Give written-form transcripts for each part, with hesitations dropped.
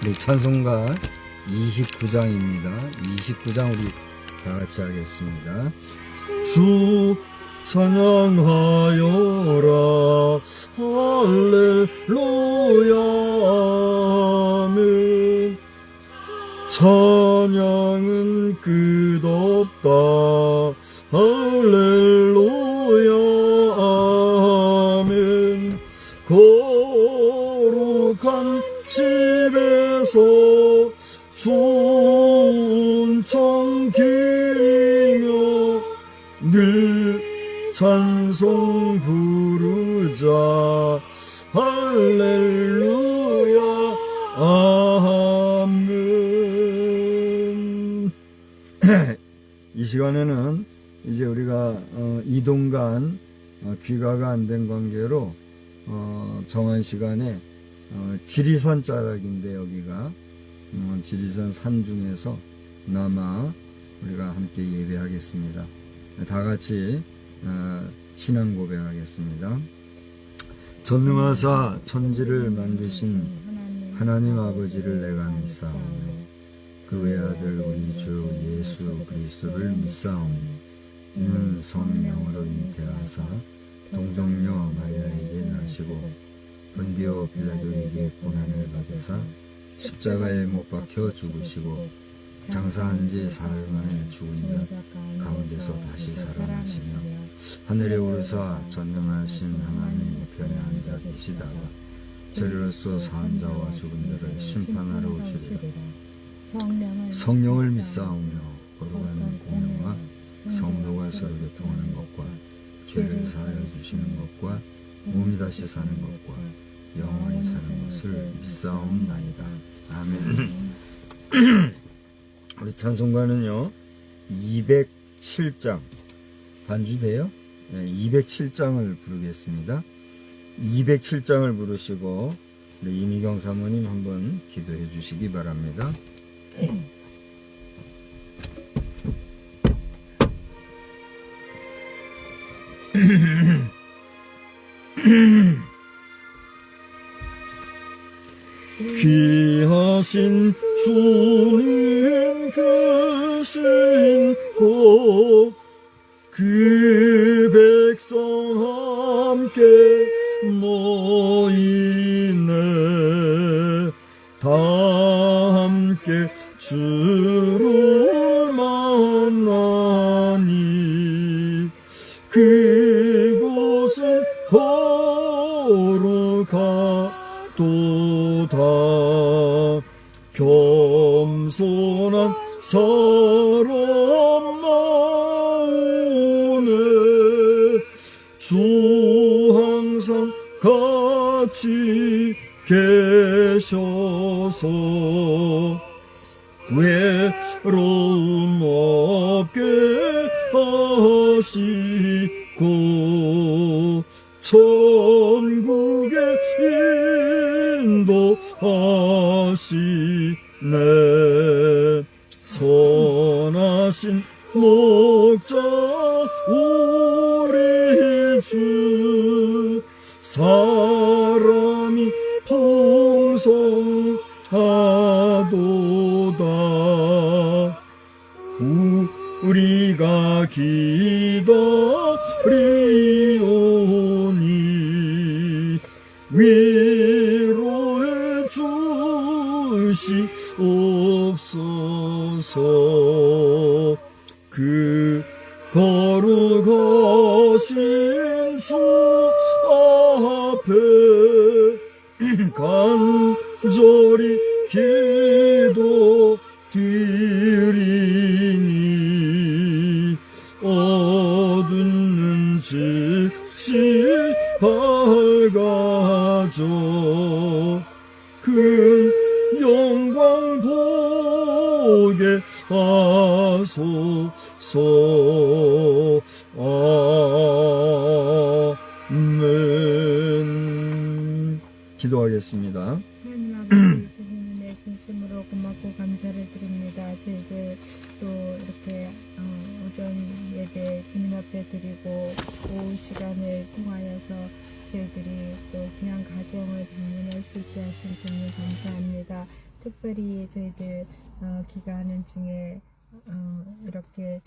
우리 찬송가 29장입니다. 29장 우리 다 같이 하겠습니다. 주 찬양하여라 할렐루야 아멘. 찬양은 끝없다 할렐루야 아멘. 거룩한 집에서 좋은 기리며 늘 찬송 부르자 할렐루야 아멘. 이 시간에는 이제 우리가 이동간 귀가가 안 된 관계로 정한 시간에 지리산 자락인데 여기가 지리산 산 중에서 남아 우리가 함께 예배하겠습니다. 다 같이 신앙 고백하겠습니다. 전능하사 천지를 만드신 하나님 아버지를 내가 믿사오며 그 외아들 우리 주 예수 그리스도를 믿사오며 이는 성령으로 잉태하사 동정녀 마리아에게 나시고 본디오 빌라도에게 고난을 받으사 십자가에 못 박혀 죽으시고 장사한 지 사흘 만에 죽은 자 가운데서 다시 살아나시며 하늘에 오르사 전능하신 하나님 우편에 앉아 계시다가 저리로서 산 자와 죽은 자를 심판하러 오시리라. 성령을 믿사오며 거룩한 공영과 성도가 서로 교통하는 것과 죄를 사하여 주시는 것과 몸이 다시 사는 것과 영원히 사는 것을 믿사옵나이다. 아멘. 우리 찬송가는요 207장 반주돼요. 207장을 부르겠습니다. 207장을 부르시고 우리 이미경 사모님 한번 기도해 주시기 바랍니다. 귀하신 주님 계신 곳 그 백성 함께 모이네. 다 함께 주를 만나니 그곳은 거룩하도다. 겸손한 사람 마음에 주 항상 같이 계셔서 외로움 없게 하시고 천국에 인도하시네. 선하신 목자 우리 주 사람이 풍성하도다. 우리가 기다리오니 위로해 주시옵소서. 그 거룩하신 주 앞에 간절히 기도 밝아져 그 영광 보게 하소서. 아멘. 기도하겠습니다. 하나님 아버지 주님의 진심으로 고맙고 감사를 드립니다. 저희들 또 이렇게 오전 예배 주님 앞에 드리고 오후 시간을 통하여서 저희들이 또 귀한 가정을 방문할 수 있게 하신 주님 감사합니다. 특별히 저희들 기간은 중에 이렇게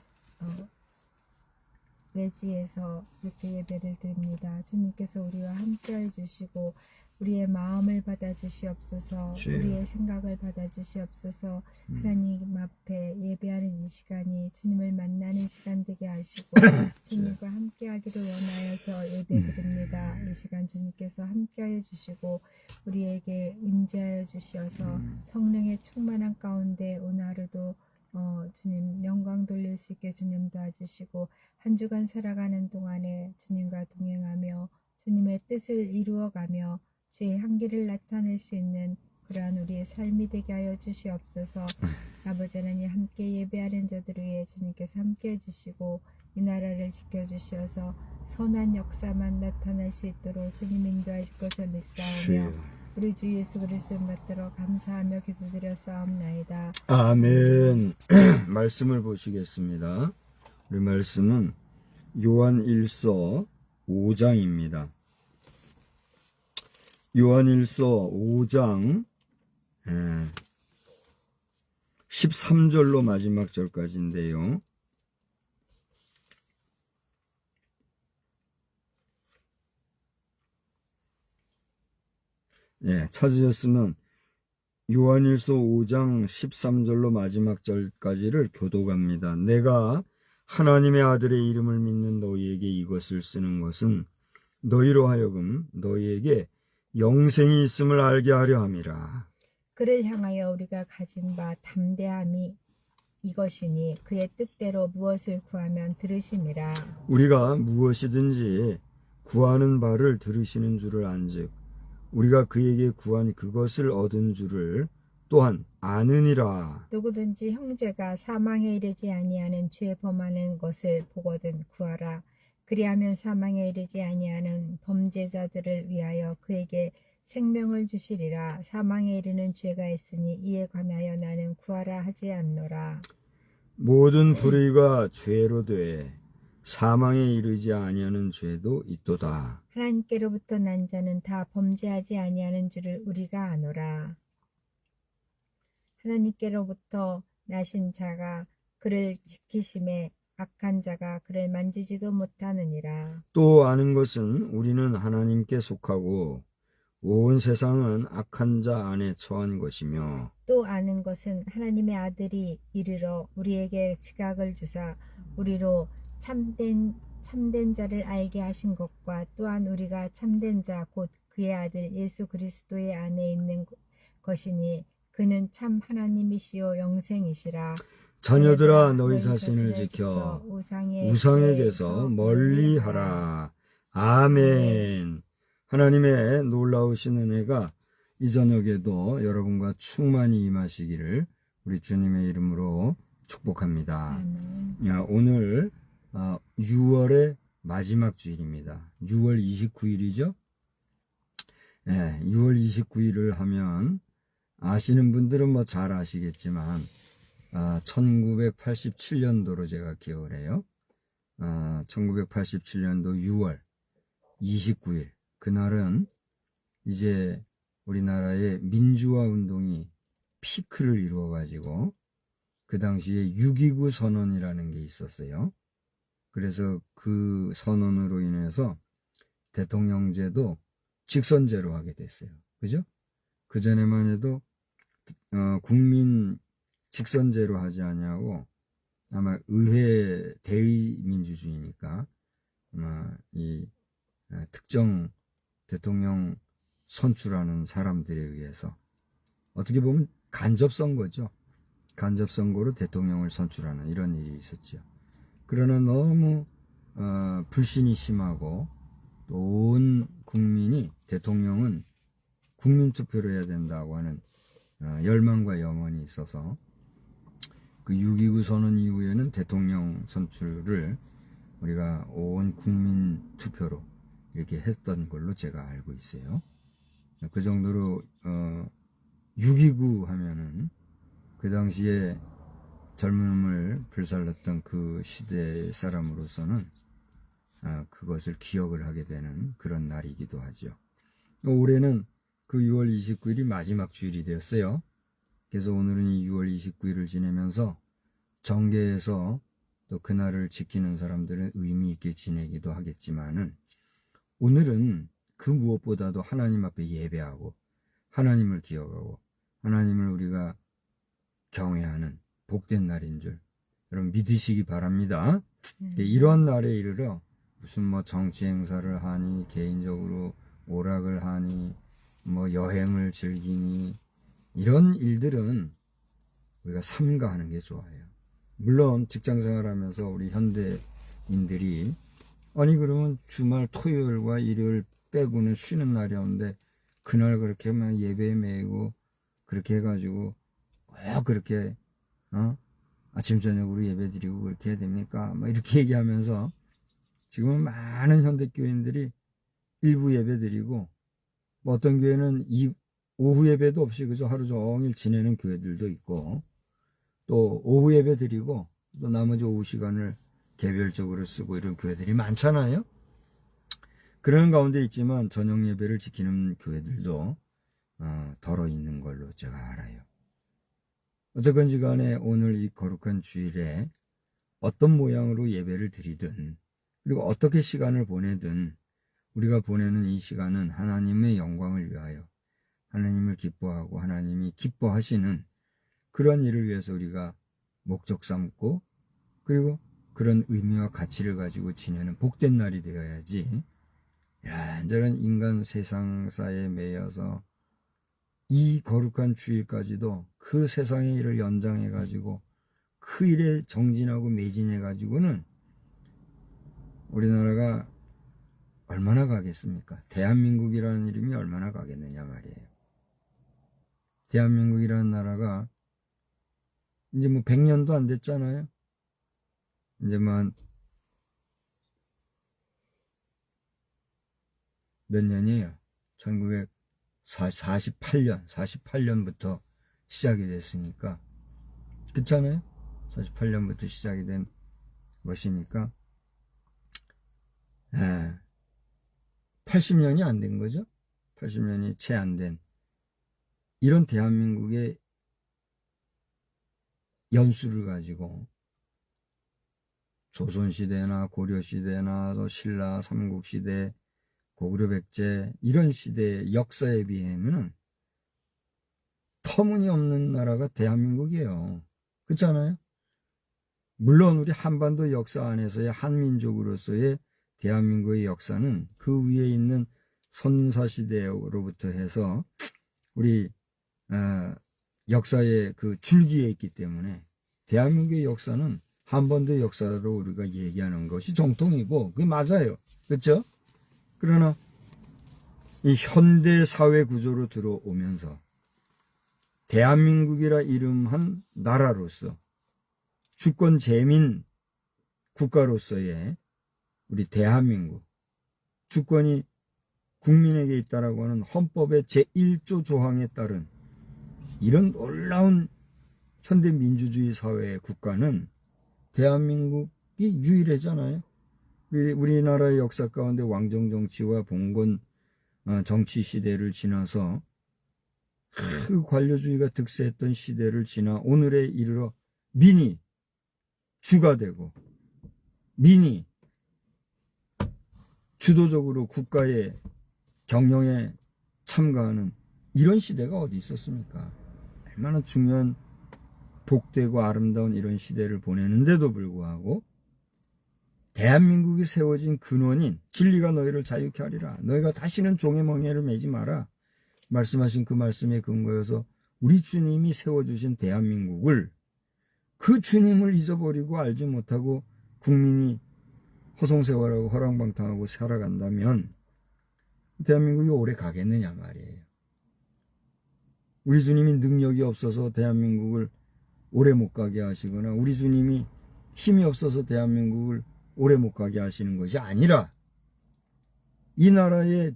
외지에서 이렇게 예배를 드립니다. 주님께서 우리와 함께 해주시고 우리의 마음을 받아주시옵소서. 주여. 우리의 생각을 받아주시옵소서. 하나님 앞에 예배하는 이 시간이 주님을 만나는 시간 되게 하시고 주님과 함께 하기를 원하여서 예배 드립니다. 이 시간 주님께서 함께 하여 주시고 우리에게 임재하여 주시어서 성령의 충만한 가운데 오늘 하루도 주님 영광 돌릴 수 있게 주님 도와주시고 한 주간 살아가는 동안에 주님과 동행하며 주님의 뜻을 이루어가며 주의 향기를 나타낼 수 있는 그러한 우리의 삶이 되게 하여 주시옵소서. 아버지 하나님 함께 예배하는 자들을 위해 주님께서 함께 해주시고 이 나라를 지켜주시어서 선한 역사만 나타날 수 있도록 주님 인도하실 것을 믿사오며 우리 주 예수 그리스도 받들어 감사하며 기도드렸사옵나이다. 아멘. 말씀을 보시겠습니다. 우리 말씀은 요한 1서 5장입니다. 요한 1서 5장 13절로 마지막 절까지인데요. 찾으셨으면 요한일서 5장 13절로 마지막 절까지를 교독합니다. 내가 하나님의 아들의 이름을 믿는 너희에게 이것을 쓰는 것은 너희로 하여금 너희에게 영생이 있음을 알게 하려 함이라. 그를 향하여 우리가 가진 바 담대함이 이것이니 그의 뜻대로 무엇을 구하면 들으심이라. 우리가 무엇이든지 구하는 바를 들으시는 줄을 안즉 우리가 그에게 구한 그것을 얻은 줄을 또한 아느니라. 누구든지 형제가 사망에 이르지 아니하는 죄 범하는 것을 보거든 구하라. 그리하면 사망에 이르지 아니하는 범죄자들을 위하여 그에게 생명을 주시리라. 사망에 이르는 죄가 있으니 이에 관하여 나는 구하라 하지 않노라. 모든 불의가 죄로 돼 사망에 이르지 아니하는 죄도 있도다. 하나님께로부터 난 자는 다 범죄하지 아니하는 줄을 우리가 아노라. 하나님께로부터 나신 자가 그를 지키심에 악한 자가 그를 만지지도 못하느니라. 또 아는 것은 우리는 하나님께 속하고 온 세상은 악한 자 안에 처한 것이며 또 아는 것은 하나님의 아들이 이르러 우리에게 지각을 주사 우리로 참된 자를 알게 하신 것과 또한 우리가 참된 자 곧 그의 아들 예수 그리스도의 안에 있는 것이니 그는 참 하나님이시요 영생이시라. 자녀들아 너희 자신을 지켜 우상에게서 멀리하라. 아멘. 하나님의 놀라우신 은혜가 이 저녁에도 여러분과 충만히 임하시기를 우리 주님의 이름으로 축복합니다. 오늘 6월의 마지막 주일입니다. 6월 29일이죠. 6월 29일을 하면 아시는 분들은 뭐 잘 아시겠지만 1987년도로 제가 기억을 해요. 1987년도 6월 29일 그날은 이제 우리나라의 민주화 운동이 피크를 이루어 가지고 그 당시에 6.29 선언이라는 게 있었어요. 그래서 그 선언으로 인해서 대통령제도 직선제로 하게 됐어요. 그죠? 그전에만 해도 국민 직선제로 하지 아니하고 아마 의회 대의민주주의니까 아마 이 특정 대통령 선출하는 사람들에 의해서 어떻게 보면 간접선거죠. 간접선거로 대통령을 선출하는 이런 일이 있었죠. 그러나 너무 불신이 심하고 또 온 국민이 대통령은 국민투표로 해야 된다고 하는 열망과 염원이 있어서 그 6.29 선언 이후에는 대통령 선출을 우리가 온 국민 투표로 이렇게 했던 걸로 제가 알고 있어요. 그 정도로 6.29 하면은 그 당시에 젊음을 불살랐던 그 시대의 사람으로서는 그것을 기억을 하게 되는 그런 날이기도 하죠. 올해는 그 6월 29일이 마지막 주일이 되었어요. 그래서 오늘은 이 6월 29일을 지내면서 정계에서 또 그날을 지키는 사람들은 의미 있게 지내기도 하겠지만은 오늘은 그 무엇보다도 하나님 앞에 예배하고 하나님을 기억하고 하나님을 우리가 경외하는 복된 날인 줄 여러분 믿으시기 바랍니다. 이러한 날에 이르러 무슨 뭐 정치 행사를 하니 개인적으로 오락을 하니 뭐 여행을 즐기니 이런 일들은 우리가 삼가하는 게 좋아요. 물론 직장생활하면서 우리 현대인들이 아니 그러면 주말 토요일과 일요일 빼고는 쉬는 날이었는데 그날 그렇게 막 예배에 매이고 그렇게 해가지고 꼭 그렇게 아침 저녁으로 예배 드리고 그렇게 해야 됩니까? 막 이렇게 얘기하면서 지금은 많은 현대교인들이 일부 예배 드리고 뭐 어떤 교회는 오후 예배도 없이 그저 하루 종일 지내는 교회들도 있고 또 오후 예배 드리고 또 나머지 오후 시간을 개별적으로 쓰고 이런 교회들이 많잖아요. 그런 가운데 있지만 저녁 예배를 지키는 교회들도 덜어 있는 걸로 제가 알아요. 어쨌건지 간에 오늘 이 거룩한 주일에 어떤 모양으로 예배를 드리든 그리고 어떻게 시간을 보내든 우리가 보내는 이 시간은 하나님의 영광을 위하여 하나님을 기뻐하고 하나님이 기뻐하시는 그런 일을 위해서 우리가 목적 삼고 그리고 그런 의미와 가치를 가지고 지내는 복된 날이 되어야지 이런저런 인간 세상사에 매여서 이 거룩한 주일까지도 그 세상의 일을 연장해 가지고 그 일에 정진하고 매진해 가지고는 우리나라가 얼마나 가겠습니까? 대한민국이라는 이름이 얼마나 가겠느냐 말이에요. 대한민국이라는 나라가 이제 뭐 100년도 안 됐잖아요. 이제 뭐 몇 년이에요? 1948년부터 시작이 됐으니까 그렇잖아요. 48년부터 시작이 된 것이니까 80년이 안 된 거죠. 80년이 채 안 된 이런 대한민국의 연수를 가지고 조선시대나 고려시대나 신라 삼국시대 고구려 백제 이런 시대의 역사에 비하면은 터무니없는 나라가 대한민국이에요. 그렇잖아요. 물론 우리 한반도 역사 안에서의 한민족으로서의 대한민국의 역사는 그 위에 있는 선사시대로부터 해서 우리 역사의 그 줄기에 있기 때문에 대한민국의 역사는 한반도 역사로 우리가 얘기하는 것이 정통이고 그게 맞아요. 그렇죠? 그러나 이 현대 사회 구조로 들어오면서 대한민국이라 이름한 나라로서 주권 재민 국가로서의 우리 대한민국 주권이 국민에게 있다라고 하는 헌법의 제1조 조항에 따른 이런 놀라운 현대민주주의 사회의 국가는 대한민국이 유일하잖아요. 우리나라의 역사 가운데 왕정정치와 봉건 정치 시대를 지나서 그 관료주의가 득세했던 시대를 지나 오늘에 이르러 민이 주가 되고 민이 주도적으로 국가의 경영에 참가하는 이런 시대가 어디 있었습니까? 얼마나 중요한 복되고 아름다운 이런 시대를 보내는데도 불구하고 대한민국이 세워진 근원인 진리가 너희를 자유케 하리라. 너희가 다시는 종의 멍에를 매지 마라. 말씀하신 그 말씀에 근거해서 우리 주님이 세워주신 대한민국을 그 주님을 잊어버리고 알지 못하고 국민이 허송세월하고 허랑방탕하고 살아간다면 대한민국이 오래 가겠느냐 말이에요. 우리 주님이 능력이 없어서 대한민국을 오래 못 가게 하시거나 우리 주님이 힘이 없어서 대한민국을 오래 못 가게 하시는 것이 아니라 이 나라의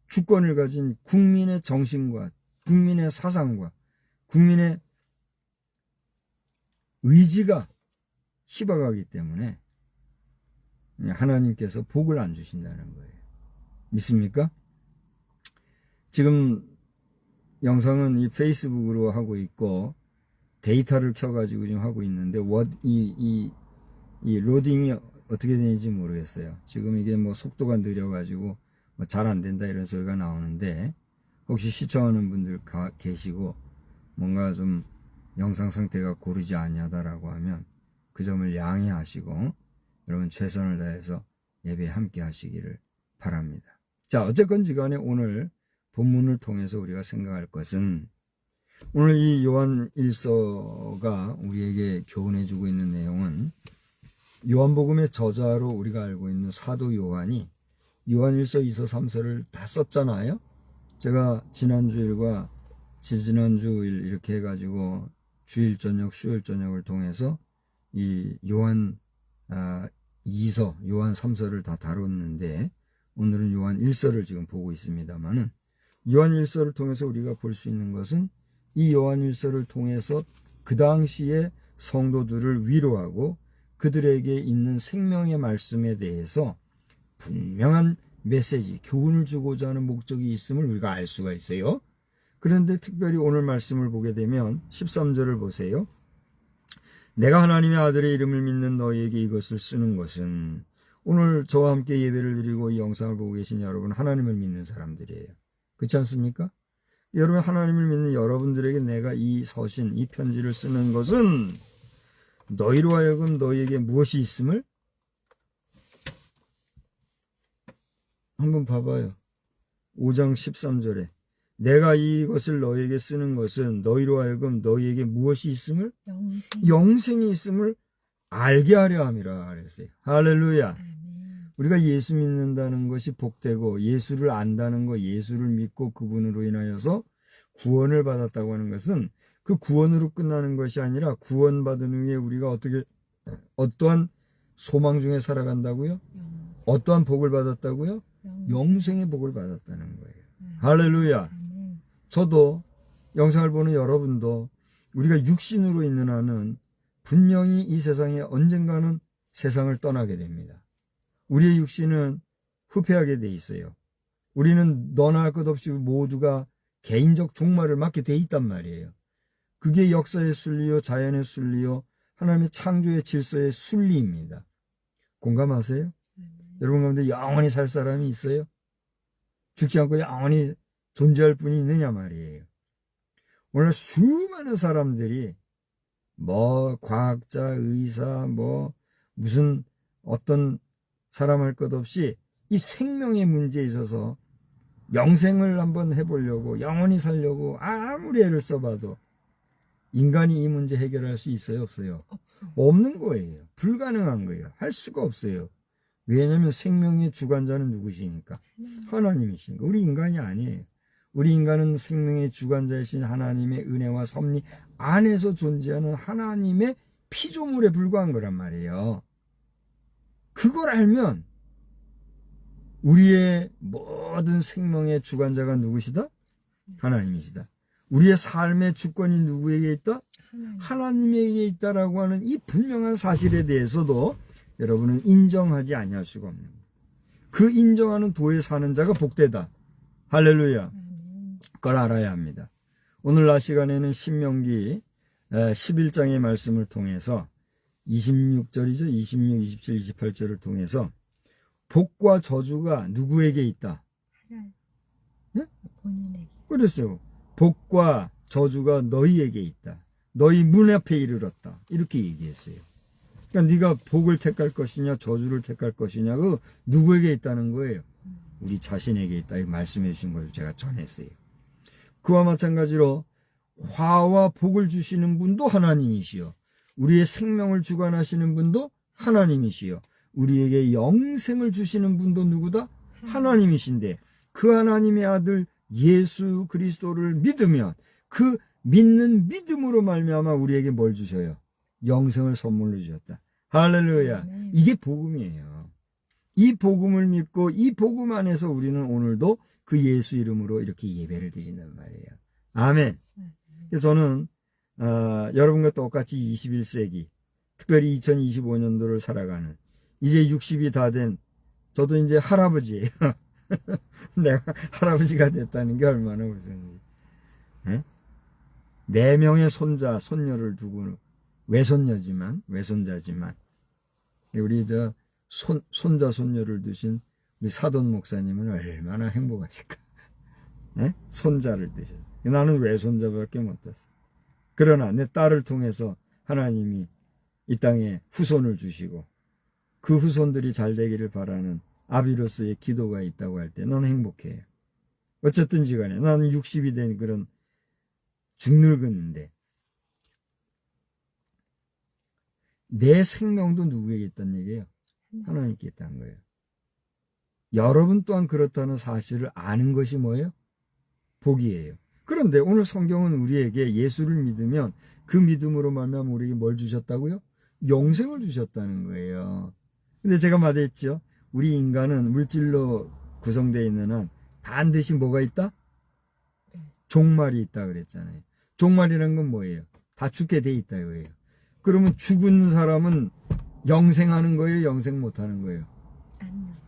주권을 가진 국민의 정신과 국민의 사상과 국민의 의지가 희박하기 때문에 하나님께서 복을 안 주신다는 거예요. 믿습니까? 지금 영상은 이 페이스북으로 하고 있고 데이터를 켜가지고 지금 하고 있는데 이 로딩이 어떻게 되는지 모르겠어요. 지금 이게 뭐 속도가 느려가지고 뭐 잘 안 된다 이런 소리가 나오는데 혹시 시청하는 분들 계시고 뭔가 좀 영상 상태가 고르지 아니하다라고 하면 그 점을 양해하시고 여러분 최선을 다해서 예배에 함께 하시기를 바랍니다. 자, 어쨌건지 간에 오늘 본문을 통해서 우리가 생각할 것은 오늘 이 요한 1서가 우리에게 교훈해주고 있는 내용은 요한복음의 저자로 우리가 알고 있는 사도 요한이 요한 1서, 2서, 3서를 다 썼잖아요. 제가 지난주일과 지지난주일 이렇게 해가지고 주일 저녁, 수요일 저녁을 통해서 이 요한 2서, 요한 3서를 다 다뤘는데 오늘은 요한 1서를 지금 보고 있습니다만은 요한 1서를 통해서 우리가 볼 수 있는 것은 이 요한 1서를 통해서 그 당시에 성도들을 위로하고 그들에게 있는 생명의 말씀에 대해서 분명한 메시지, 교훈을 주고자 하는 목적이 있음을 우리가 알 수가 있어요. 그런데 특별히 오늘 말씀을 보게 되면 13절을 보세요. 내가 하나님의 아들의 이름을 믿는 너희에게 이것을 쓰는 것은 오늘 저와 함께 예배를 드리고 이 영상을 보고 계신 여러분 하나님을 믿는 사람들이에요. 그렇지 않습니까? 여러분 하나님을 믿는 여러분들에게 내가 이 서신, 이 편지를 쓰는 것은 너희로 하여금 너희에게 무엇이 있음을 한번 봐봐요. 5장 13절에 내가 이것을 너희에게 쓰는 것은 너희로 하여금 너희에게 무엇이 있음을 영생이 있음을 알게 하려 함이라 그랬어요. 할렐루야. 우리가 예수 믿는다는 것이 복되고 예수를 안다는 것, 예수를 믿고 그분으로 인하여서 구원을 받았다고 하는 것은 그 구원으로 끝나는 것이 아니라 구원받은 후에 우리가 어떠한 소망 중에 살아간다고요? 어떠한 복을 받았다고요? 영생의 복을 받았다는 거예요. 할렐루야. 저도 영상을 보는 여러분도 우리가 육신으로 있는 한은 분명히 이 세상에 언젠가는 세상을 떠나게 됩니다. 우리의 육신은 후패하게 돼 있어요. 우리는 너나 할 것 없이 모두가 개인적 종말을 맞게 돼 있단 말이에요. 그게 역사의 순리요, 자연의 순리요, 하나님의 창조의 질서의 순리입니다. 공감하세요? 여러분 가운데 영원히 살 사람이 있어요? 죽지 않고 영원히 존재할 분이 있느냐 말이에요. 오늘 수많은 사람들이 뭐 과학자, 의사, 뭐 무슨 어떤 사람 할 것 없이 이 생명의 문제에 있어서 영생을 한번 해보려고 영원히 살려고 아무리 애를 써봐도 인간이 이 문제 해결할 수 있어요? 없어요? 없는 거예요. 불가능한 거예요. 할 수가 없어요. 왜냐하면 생명의 주관자는 누구시니까? 하나님이시니까. 우리 인간이 아니에요. 우리 인간은 생명의 주관자이신 하나님의 은혜와 섭리 안에서 존재하는 하나님의 피조물에 불과한 거란 말이에요. 그걸 알면 우리의 모든 생명의 주관자가 누구시다? 하나님이시다. 우리의 삶의 주권이 누구에게 있다? 하나님에게 있다라고 하는 이 분명한 사실에 대해서도 여러분은 인정하지 아니할 수가 없는 거예요. 그 인정하는 도에 사는 자가 복되다. 할렐루야. 그걸 알아야 합니다. 오늘 낮 시간에는 신명기 11장의 말씀을 통해서 26절이죠. 26, 27, 28절을 통해서 복과 저주가 누구에게 있다? 네? 본인에게. 그랬어요. 복과 저주가 너희에게 있다. 너희 문 앞에 이르렀다. 이렇게 얘기했어요. 그러니까 네가 복을 택할 것이냐 저주를 택할 것이냐 그 누구에게 있다는 거예요? 우리 자신에게 있다. 이 말씀해 주신 것을 제가 전했어요. 그와 마찬가지로 화와 복을 주시는 분도 하나님이시요. 우리의 생명을 주관하시는 분도 하나님이시요. 우리에게 영생을 주시는 분도 누구다? 하나님이신데 그 하나님의 아들 예수 그리스도를 믿으면 그 믿는 믿음으로 말미암아 우리에게 뭘 주셔요? 영생을 선물로 주셨다. 할렐루야. 이게 복음이에요. 이 복음을 믿고 이 복음 안에서 우리는 오늘도 그 예수 이름으로 이렇게 예배를 드린단 말이에요. 아멘. 그래서 저는 여러분과 똑같이 21세기, 특별히 2025년도를 살아가는 이제 60이 다 된 저도 이제 할아버지예요. 내가 할아버지가 됐다는 게 얼마나 무슨 일. 4명의 손자, 손녀를 두고 외손자지만 우리 손자, 손녀를 두신 우리 사돈 목사님은 얼마나 행복하실까. 손자를 두셨어. 나는 외손자밖에 못 뒀어. 그러나 내 딸을 통해서 하나님이 이 땅에 후손을 주시고 그 후손들이 잘 되기를 바라는 아비로서의 기도가 있다고 할 때 너는 행복해요. 어쨌든지 간에 나는 60이 된 그런 중늙은인데 내 생명도 누구에게 있다는 얘기예요? 하나님께 있다는 거예요. 여러분 또한 그렇다는 사실을 아는 것이 뭐예요? 복이에요. 그런데 오늘 성경은 우리에게 예수를 믿으면 그 믿음으로 말미암아 우리에게 뭘 주셨다고요? 영생을 주셨다는 거예요. 근데 제가 말했죠. 우리 인간은 물질로 구성되어 있는 한 반드시 뭐가 있다? 종말이 있다 그랬잖아요. 종말이라는 건 뭐예요? 다 죽게 돼 있다 이거예요. 그러면 죽은 사람은 영생하는 거예요? 영생 못하는 거예요?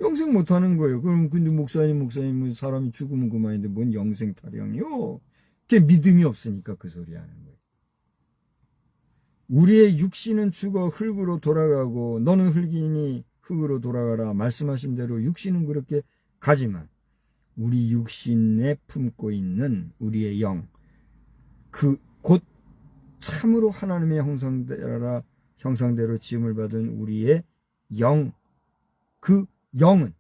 영생 못하는 거예요. 그럼 근데 목사님 사람이 죽으면 그만인데 뭔 영생 타령이요? 그게 믿음이 없으니까 그 소리 하는 거예요. 우리의 육신은 죽어 흙으로 돌아가고 너는 흙이니 흙으로 돌아가라 말씀하신 대로 육신은 그렇게 가지만 우리 육신에 품고 있는 우리의 영, 그 곧 참으로 하나님의 형상대로 지음을 받은 우리의 영, 그 영은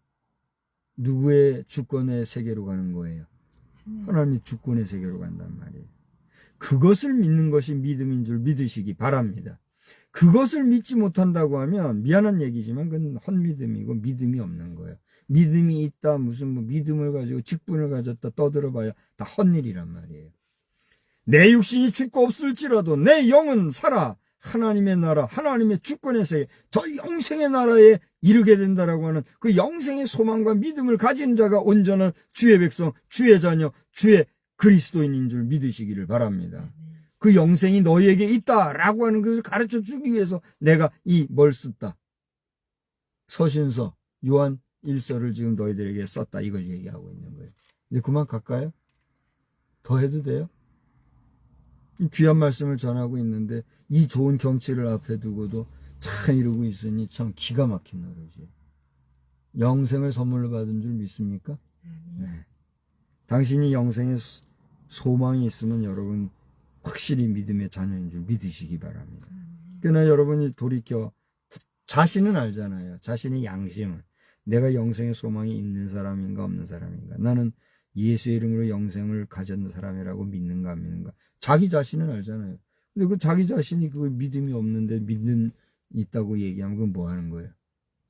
누구의 주권의 세계로 가는 거예요? 하나님의 주권의 세계로 간단 말이에요. 그것을 믿는 것이 믿음인 줄 믿으시기 바랍니다. 그것을 믿지 못한다고 하면 미안한 얘기지만 그건 헛믿음이고 믿음이 없는 거예요. 믿음이 있다 무슨 믿음을 가지고 직분을 가졌다 떠들어봐야 다 헛일이란 말이에요. 내 육신이 죽고 없을지라도 내 영은 살아 하나님의 나라, 하나님의 주권의 세계, 저 영생의 나라에 이르게 된다라고 하는 그 영생의 소망과 믿음을 가진 자가 온전한 주의 백성, 주의 자녀, 주의 그리스도인인 줄 믿으시기를 바랍니다. 그 영생이 너희에게 있다라고 하는 것을 가르쳐 주기 위해서 내가 이 뭘 썼다. 서신서, 요한 1서를 지금 너희들에게 썼다. 이걸 얘기하고 있는 거예요. 이제 그만 갈까요? 더 해도 돼요? 귀한 말씀을 전하고 있는데 이 좋은 경치를 앞에 두고도 참 이러고 있으니 참 기가 막힌 노릇이에요. 영생을 선물로 받은 줄 믿습니까? 네. 당신이 영생의 소망이 있으면 여러분 확실히 믿음의 자녀인 줄 믿으시기 바랍니다. 그러나 여러분이 돌이켜 자신은 알잖아요. 자신의 양심을. 내가 영생의 소망이 있는 사람인가 없는 사람인가. 나는 예수의 이름으로 영생을 가졌는 사람이라고 믿는가 안 믿는가. 자기 자신은 알잖아요. 근데 그 자기 자신이 그 믿음이 없는데 믿음 있다고 얘기하면 그건 뭐 하는 거예요?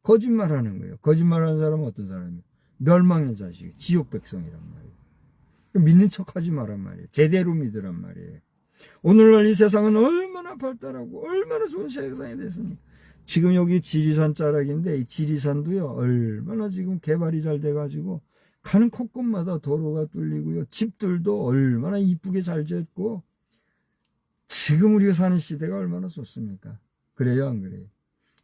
거짓말하는 거예요. 거짓말하는 사람은 어떤 사람이에요? 멸망의 자식, 지옥 백성이란 말이에요. 믿는 척하지 말란 말이에요. 제대로 믿으란 말이에요. 오늘날 이 세상은 얼마나 발달하고 얼마나 좋은 세상이 됐습니까? 지금 여기 지리산 자락인데 이 지리산도요 얼마나 지금 개발이 잘 돼가지고 가는 곳곳마다 도로가 뚫리고요. 집들도 얼마나 이쁘게 잘 짓고 지금 우리가 사는 시대가 얼마나 좋습니까? 그래요 안 그래요?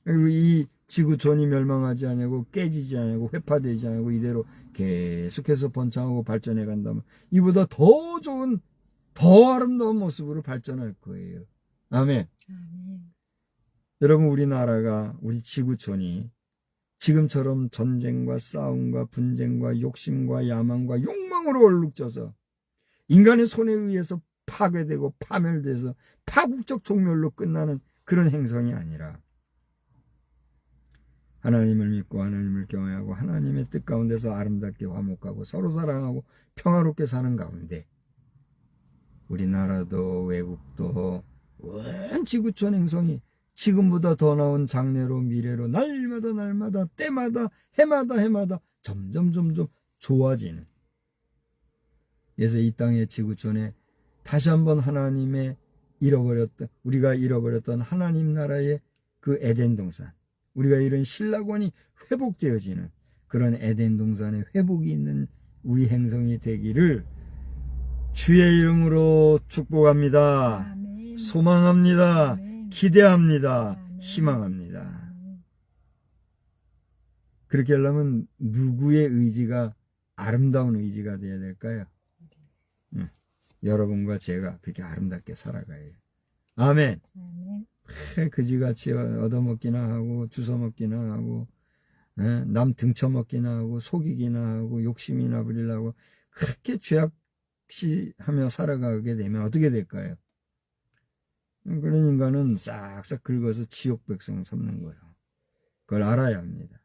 그리고 이 지구촌이 멸망하지 않고 깨지지 않고 회파되지 않고 이대로 계속해서 번창하고 발전해 간다면 이보다 더 좋은 더 아름다운 모습으로 발전할 거예요. 아멘. 아멘. 여러분 우리나라가 우리 지구촌이 지금처럼 전쟁과 싸움과 분쟁과 욕심과 야망과 욕망으로 얼룩져서 인간의 손에 의해서 파괴되고 파멸돼서 파국적 종멸로 끝나는 그런 행성이 아니라 하나님을 믿고 하나님을 경외하고 하나님의 뜻 가운데서 아름답게 화목하고 서로 사랑하고 평화롭게 사는 가운데 우리나라도 외국도 온 지구촌 행성이 지금보다 더 나은 장래로 미래로 날마다 때마다 해마다 점점 좋아지는 그래서 이 땅의 지구촌에 다시 한번 우리가 잃어버렸던 하나님 나라의 그 에덴 동산, 우리가 잃은 신락원이 회복되어지는 그런 에덴 동산의 회복이 있는 우리 행성이 되기를 주의 이름으로 축복합니다. 아멘. 소망합니다. 아멘. 기대합니다. 아멘. 희망합니다. 아멘. 그렇게 하려면 누구의 의지가 아름다운 의지가 되어야 될까요? 여러분과 제가 그렇게 아름답게 살아가야 해요. 아멘. 아멘. 그지같이 얻어먹기나 하고 주워먹기나 하고 남 등쳐먹기나 하고 속이기나 하고 욕심이나 부리려고 그렇게 죄악시하며 살아가게 되면 어떻게 될까요? 그런 인간은 싹싹 긁어서 지옥 백성 삼는 거예요. 그걸 알아야 합니다.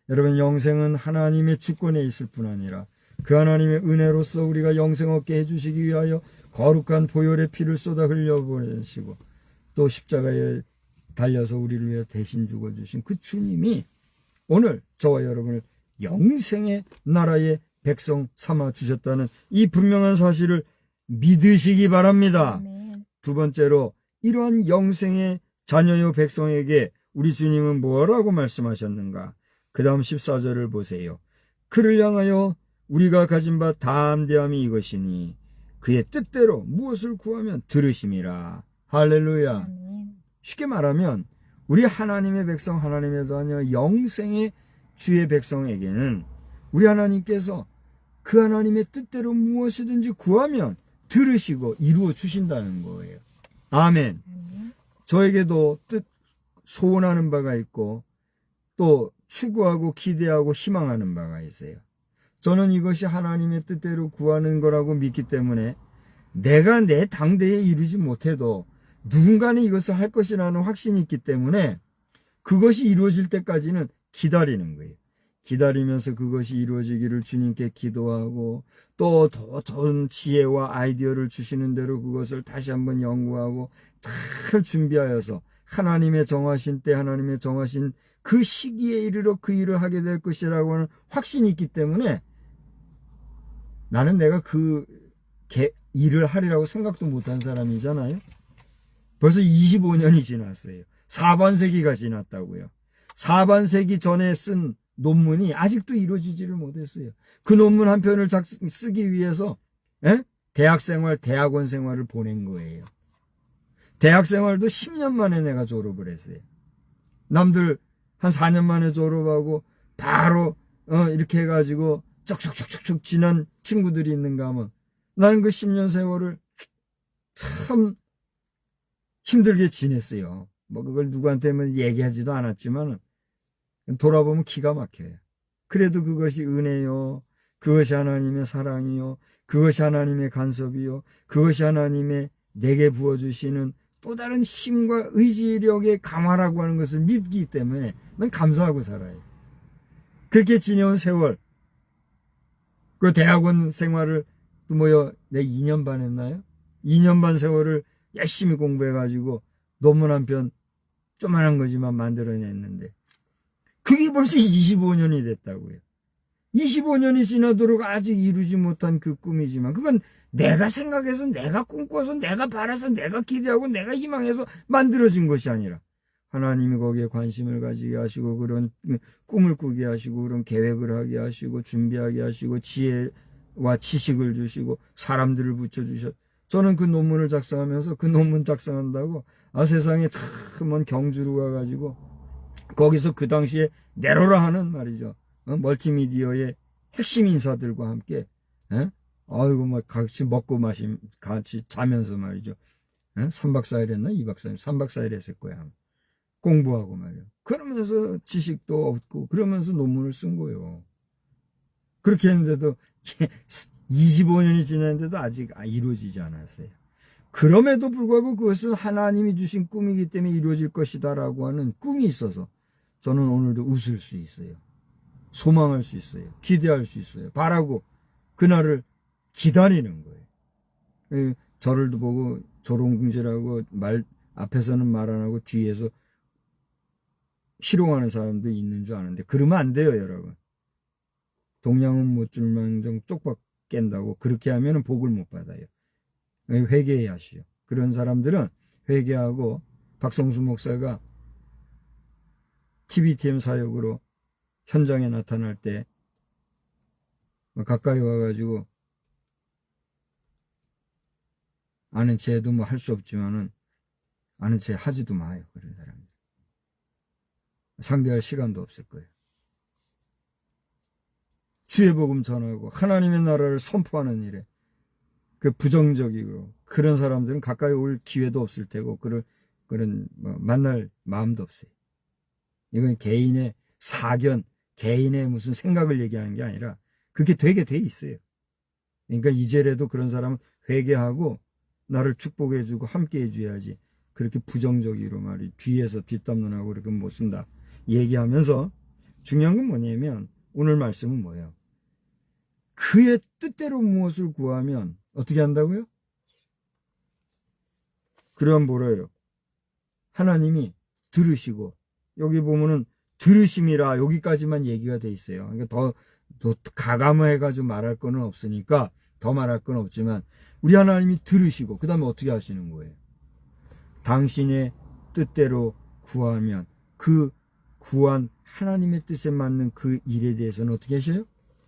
여러분, 영생은 하나님의 주권에 있을 뿐 아니라 그 하나님의 은혜로서 우리가 영생 얻게 해주시기 위하여 거룩한 보혈의 피를 쏟아 흘려보내시고 또 십자가에 달려서 우리를 위해 대신 죽어주신 그 주님이 오늘 저와 여러분을 영생의 나라의 백성 삼아 주셨다는 이 분명한 사실을 믿으시기 바랍니다. 아멘. 두 번째로 이러한 영생의 자녀요 백성에게 우리 주님은 뭐라고 말씀하셨는가? 그 다음 14절을 보세요. 그를 향하여 우리가 가진 바 담대함이 이것이니 그의 뜻대로 무엇을 구하면 들으심이라. 할렐루야. 아멘. 쉽게 말하면 우리 하나님의 백성, 하나님의 자녀, 영생의 주의 백성에게는 우리 하나님께서 그 하나님의 뜻대로 무엇이든지 구하면 들으시고 이루어 주신다는 거예요. 아멘. 아멘. 저에게도 소원하는 바가 있고 또 추구하고 기대하고 희망하는 바가 있어요. 저는 이것이 하나님의 뜻대로 구하는 거라고 믿기 때문에 내가 내 당대에 이루지 못해도 누군가는 이것을 할 것이라는 확신이 있기 때문에 그것이 이루어질 때까지는 기다리는 거예요. 기다리면서 그것이 이루어지기를 주님께 기도하고 또 더 좋은 지혜와 아이디어를 주시는 대로 그것을 다시 한번 연구하고 잘 준비하여서 하나님의 정하신 때 하나님의 정하신 그 시기에 이르러 그 일을 하게 될 것이라고 하는 확신이 있기 때문에 나는 내가 그 일을 하리라고 생각도 못한 사람이잖아요. 벌써 25년이 지났어요. 4반세기가 지났다고요. 4반세기 전에 쓴 논문이 아직도 이루어지지를 못했어요. 그 논문 한 편을 쓰기 위해서 대학생활, 대학원 생활을 보낸 거예요. 대학생활도 10년 만에 내가 졸업을 했어요. 남들 한 4년 만에 졸업하고 바로 이렇게 해가지고 쭉쭉쭉쭉 지난 친구들이 있는가 하면 나는 그 10년 세월을 참 힘들게 지냈어요. 뭐 그걸 누구한테 얘기하지도 않았지만 돌아보면 기가 막혀요. 그래도 그것이 은혜요, 그것이 하나님의 사랑이요, 그것이 하나님의 간섭이요, 그것이 하나님의 내게 부어주시는 또 다른 힘과 의지력의 강화라고 하는 것을 믿기 때문에 난 감사하고 살아요. 그렇게 지내온 세월, 그 대학원 생활을 내 2년 반 했나요? 2년 반 세월을 열심히 공부해가지고 논문 한 편 조만한 거지만 만들어냈는데 그게 벌써 25년이 됐다고요. 25년이 지나도록 아직 이루지 못한 그 꿈이지만 그건 내가 생각해서 내가 꿈꿔서 내가 바라서 내가 기대하고 내가 희망해서 만들어진 것이 아니라 하나님이 거기에 관심을 가지게 하시고 그런 꿈을 꾸게 하시고 그런 계획을 하게 하시고 준비하게 하시고 지혜와 지식을 주시고 사람들을 붙여주셨. 저는 그 논문을 작성하면서 그 논문 작성한다고 세상에 참 먼 경주로 가가지고 거기서 그 당시에 네로라 하는 말이죠. 멀티미디어의 핵심 인사들과 함께 아이고 막 같이 먹고 같이 자면서 말이죠. 3박 4일 했나 2박 4일 3박 4일 했을 거야. 공부하고 말이야. 그러면서 지식도 얻고 그러면서 논문을 쓴 거예요. 그렇게 했는데도 25년이 지났는데도 아직 이루어지지 않았어요. 그럼에도 불구하고 그것은 하나님이 주신 꿈이기 때문에 이루어질 것이다라고 하는 꿈이 있어서 저는 오늘도 웃을 수 있어요. 소망할 수 있어요. 기대할 수 있어요. 바라고 그날을 기다리는 거예요. 저를 보고 조롱질하고 앞에서는 말 안 하고 뒤에서 희롱하는 사람도 있는 줄 아는데 그러면 안 돼요, 여러분. 동양은 못 줄망정 쪽박 깬다고 그렇게 하면 복을 못 받아요. 회개해야 하시오. 그런 사람들은 회개하고 박성수 목사가 TBTM 사역으로 현장에 나타날 때 가까이 와가지고 아는 체도 뭐 할 수 없지만은 아는 체 하지도 마요. 그런 사람들 상대할 시간도 없을 거예요. 주의 복음 전하고 하나님의 나라를 선포하는 일에 그 부정적이고 그런 사람들은 가까이 올 기회도 없을 테고 그런 만날 마음도 없어요. 이건 개인의 사견, 개인의 무슨 생각을 얘기하는 게 아니라 그게 되게 돼 있어요. 그러니까 이제라도 그런 사람은 회개하고 나를 축복해주고 함께 해줘야지. 그렇게 부정적으로 말이 뒤에서 뒷담론하고 그렇게 못 쓴다 얘기하면서 중요한 건 뭐냐면 오늘 말씀은 뭐예요? 그의 뜻대로 무엇을 구하면 어떻게 한다고요? 그러면 뭐래요? 하나님이 들으시고 여기 보면은 들으심이라 여기까지만 얘기가 돼 있어요. 그러니까 더 가감해가지고 말할 거는 없으니까 더 말할 건 없지만 우리 하나님이 들으시고 그 다음에 어떻게 하시는 거예요? 당신의 뜻대로 구하면 그 구한 하나님의 뜻에 맞는 그 일에 대해서는 어떻게 하셔요?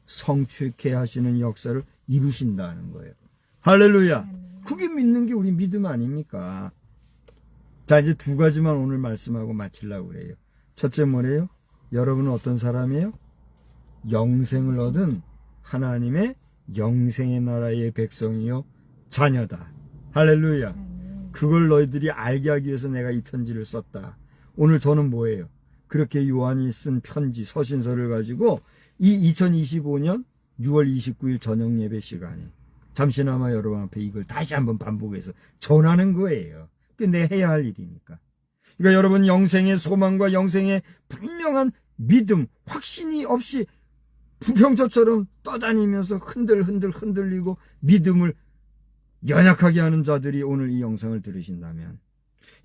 성취케 하시는 역사를 이루신다는 거예요. 할렐루야. 그게 믿는 게 우리 믿음 아닙니까? 자, 이제 두 가지만 오늘 말씀하고 마치려고 그래요. 첫째 뭐래요? 여러분은 어떤 사람이에요? 영생을 얻은 하나님의 영생의 나라의 백성이요 자녀다. 할렐루야. 그걸 너희들이 알게 하기 위해서 내가 이 편지를 썼다. 오늘 저는 뭐예요? 그렇게 요한이 쓴 편지 서신서를 가지고 이 2025년 6월 29일 저녁 예배 시간에 잠시나마 여러분 앞에 이걸 다시 한번 반복해서 전하는 거예요. 근데 해야 할 일이니까. 그러니까 여러분 영생의 소망과 영생의 분명한 믿음, 확신이 없이 부평초처럼 떠다니면서 흔들리고 믿음을 연약하게 하는 자들이 오늘 이 영상을 들으신다면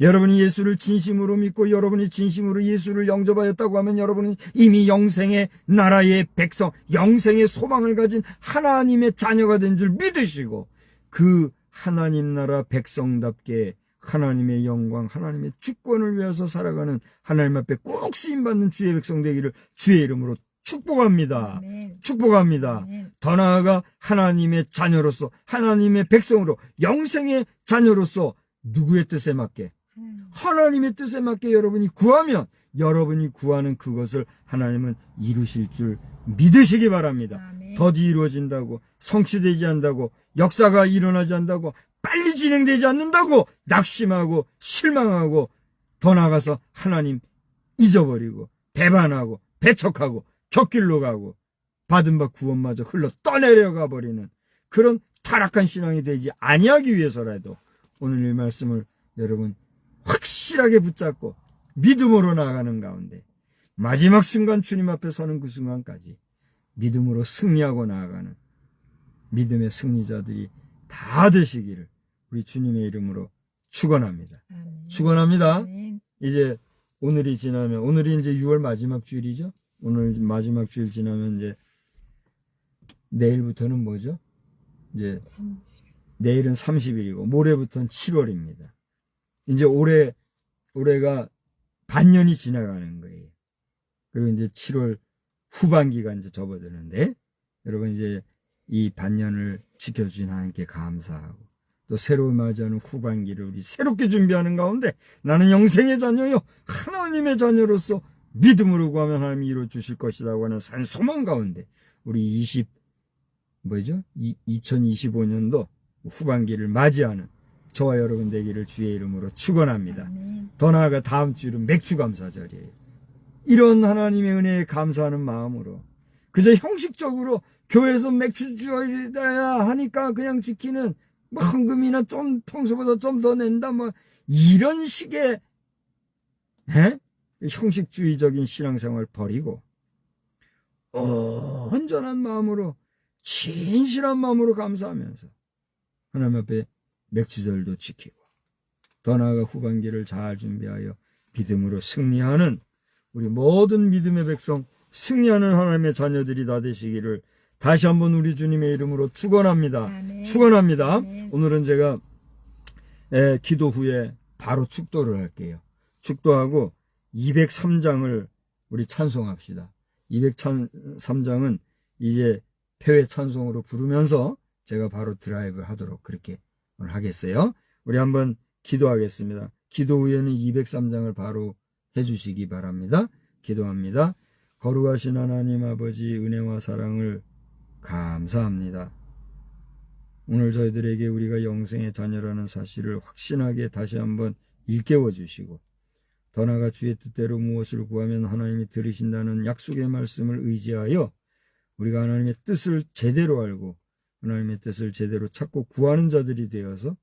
여러분이 예수를 진심으로 믿고 여러분이 진심으로 예수를 영접하였다고 하면 여러분은 이미 영생의 나라의 백성, 영생의 소망을 가진 하나님의 자녀가 된 줄 믿으시고 그 하나님 나라 백성답게 하나님의 영광, 하나님의 주권을 위해서 살아가는 하나님 앞에 꼭 쓰임받는 주의 백성 되기를 주의 이름으로 축복합니다. 아멘. 축복합니다. 아멘. 더 나아가 하나님의 자녀로서 하나님의 백성으로 영생의 자녀로서 누구의 뜻에 맞게? 하나님의 뜻에 맞게 여러분이 구하면 여러분이 구하는 그것을 하나님은 이루실 줄 믿으시기 바랍니다. 아멘. 더디 이루어진다고 성취되지 않는다고 역사가 일어나지 않는다고 빨리 진행되지 않는다고 낙심하고 실망하고 더 나아가서 하나님 잊어버리고 배반하고 배척하고 곁길로 가고 받은 바 구원마저 흘러 떠내려가 버리는 그런 타락한 신앙이 되지 아니하기 위해서라도 오늘 이 말씀을 여러분 확실하게 붙잡고 믿음으로 나아가는 가운데 마지막 순간 주님 앞에 서는 그 순간까지 믿음으로 승리하고 나아가는 믿음의 승리자들이 다 되시기를 우리 주님의 이름으로 축원합니다. 아멘. 축원합니다. 아멘. 이제 오늘이 지나면 오늘이 이제 6월 마지막 주일이죠. 오늘 마지막 주일 지나면 이제 내일부터는 뭐죠? 이제 30. 내일은 30일이고 모레부터는 7월입니다. 이제 올해가 반년이 지나가는 거예요. 그리고 이제 7월 후반기가 이제 접어드는데 여러분 이제 이 반년을 지켜주신 하나님께 감사하고 또 새로 맞이하는 후반기를 우리 새롭게 준비하는 가운데 나는 영생의 자녀요 하나님의 자녀로서 믿음으로 구하면 하나님이 이루어 주실 것이라고 하는 산 소망 가운데 우리 2025년도 후반기를 맞이하는 저와 여러분 되기를 주의 이름으로 축원합니다. 아멘. 더 나아가 다음 주일은 맥주 감사절이에요. 이런 하나님의 은혜에 감사하는 마음으로 그저 형식적으로 교회에서 맥주 주어야 하니까 그냥 지키는 뭐 헌금이나 좀 평소보다 좀 더 낸다 뭐 이런 식의 형식주의적인 신앙생활 버리고 온전한 마음으로 진실한 마음으로 감사하면서 하나님 앞에 맥주절도 지키고 더 나아가 후반기를 잘 준비하여 믿음으로 승리하는 우리 모든 믿음의 백성 승리하는 하나님의 자녀들이 다 되시기를 다시 한번 우리 주님의 이름으로 축원합니다. 아멘. 축원합니다. 아멘. 오늘은 제가 기도 후에 바로 축도를 할게요. 축도하고 203장을 우리 찬송합시다. 203장은 이제 폐회 찬송으로 부르면서 제가 바로 드라이브 하도록 그렇게 오늘 하겠어요. 우리 한번 기도하겠습니다. 기도 후에는 203장을 바로 해주시기 바랍니다. 기도합니다. 거룩하신 하나님 아버지, 은혜와 사랑을 감사합니다. 오늘 저희들에게 우리가 영생의 자녀라는 사실을 확신하게 다시 한번 일깨워 주시고, 더 나아가 주의 뜻대로 무엇을 구하면 하나님이 들으신다는 약속의 말씀을 의지하여 우리가 하나님의 뜻을 제대로 알고 하나님의 뜻을 제대로 찾고 구하는 자들이 되어서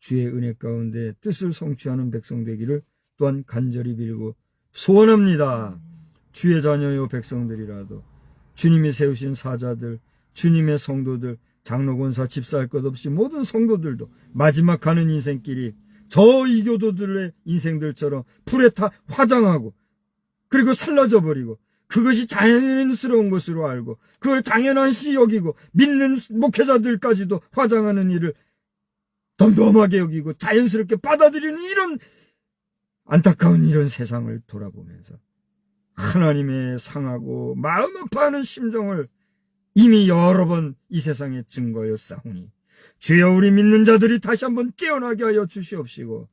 주의 은혜 가운데 뜻을 성취하는 백성 되기를 또한 간절히 빌고 소원합니다. 주의 자녀요 백성들이라도 주님이 세우신 사자들, 주님의 성도들, 장로, 권사, 집사 할 것 없이 모든 성도들도 마지막 가는 인생길이 저 이교도들의 인생들처럼 불에 타 화장하고 그리고 살라져 버리고 그것이 자연스러운 것으로 알고 그걸 당연한시 여기고 믿는 목회자들까지도 화장하는 일을 덤덤하게 여기고 자연스럽게 받아들이는 이런 안타까운 이런 세상을 돌아보면서 하나님의 상하고 마음 아파하는 심정을 이미 여러 번 이 세상에 증거였사오니 주여 우리 믿는 자들이 다시 한번 깨어나게 하여 주시옵시고,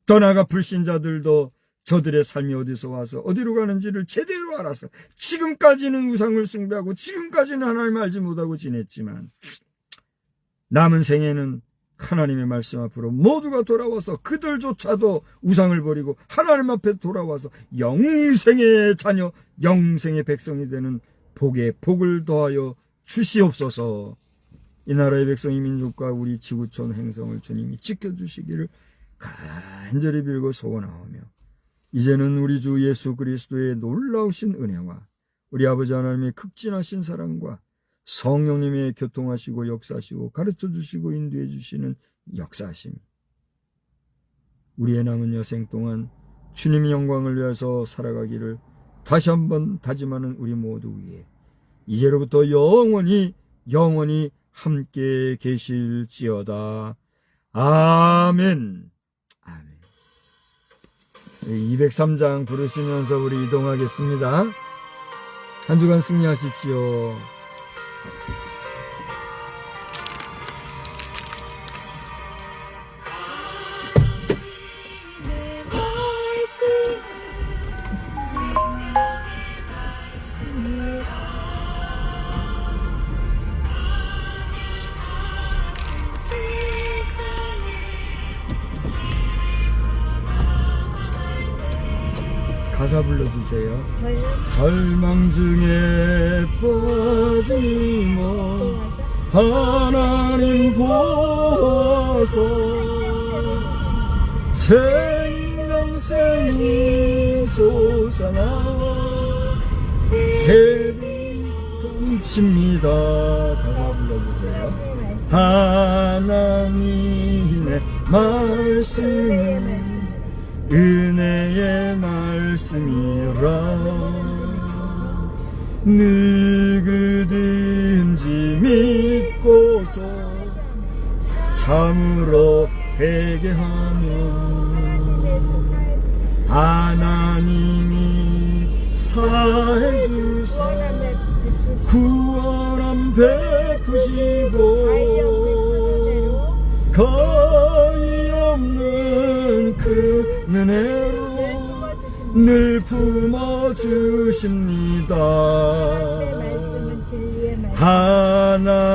더 나아가 불신자들도 저들의 삶이 어디서 와서 어디로 가는지를 제대로 알아서 지금까지는 우상을 숭배하고 지금까지는 하나님을 알지 못하고 지냈지만 남은 생에는 하나님의 말씀 앞으로 모두가 돌아와서 그들조차도 우상을 버리고 하나님 앞에 돌아와서 영생의 자녀, 영생의 백성이 되는 복에 복을 더하여 주시옵소서. 이 나라의 백성, 이 민족과 우리 지구촌 행성을 주님이 지켜주시기를 간절히 빌고 소원하오며, 이제는 우리 주 예수 그리스도의 놀라우신 은혜와 우리 아버지 하나님의 극진하신 사랑과 성령님의 교통하시고 역사하시고 가르쳐주시고 인도해주시는 역사하심, 우리의 남은 여생 동안 주님의 영광을 위해서 살아가기를 다시 한번 다짐하는 우리 모두 위에 이제로부터 영원히 함께 계실지어다. 아멘. 아멘. 203장 부르시면서 우리 이동하겠습니다. 한 주간 승리하십시오. 가사 불러주세요. 절망 중에 빠짐어 하나님 보아서 생명샘이 솟아나와 새벽이 넘칩니다. 가사 불러주세요. 하나님의 말씀은 은혜의 말씀이라 누구든지 믿고서 참으로 회개하면 하나님이 사해 주사 구원함 베푸시고 거의 없는 그 은혜로 늘 품어주십니다.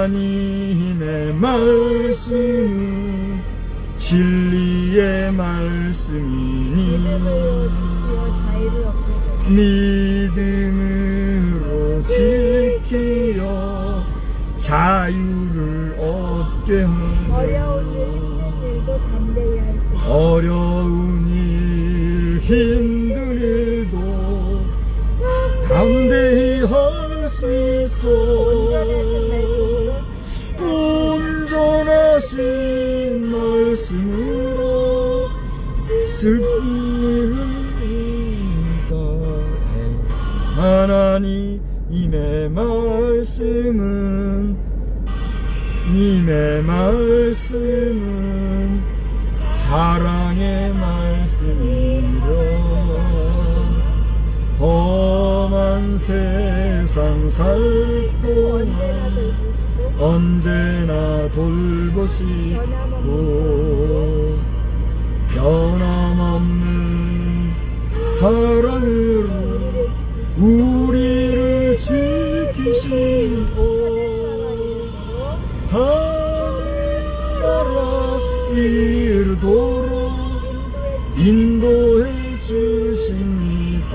하나님의 말씀은 진리의 말씀이니 믿음으로 지키어 자유를 얻게 하며 어려운 일 힘든 일도 담대히 할 수 있어 온전하신 말씀으로 슬픔을 이긴다. 하나님의 말씀 말씀은 님의 말씀은 사랑의 말씀이요 험한 세상 살 동안 언제나 돌보시고 변함없는 사랑으로 우리를 지키시고 하늘나라 이르도록 인도해 주십니다.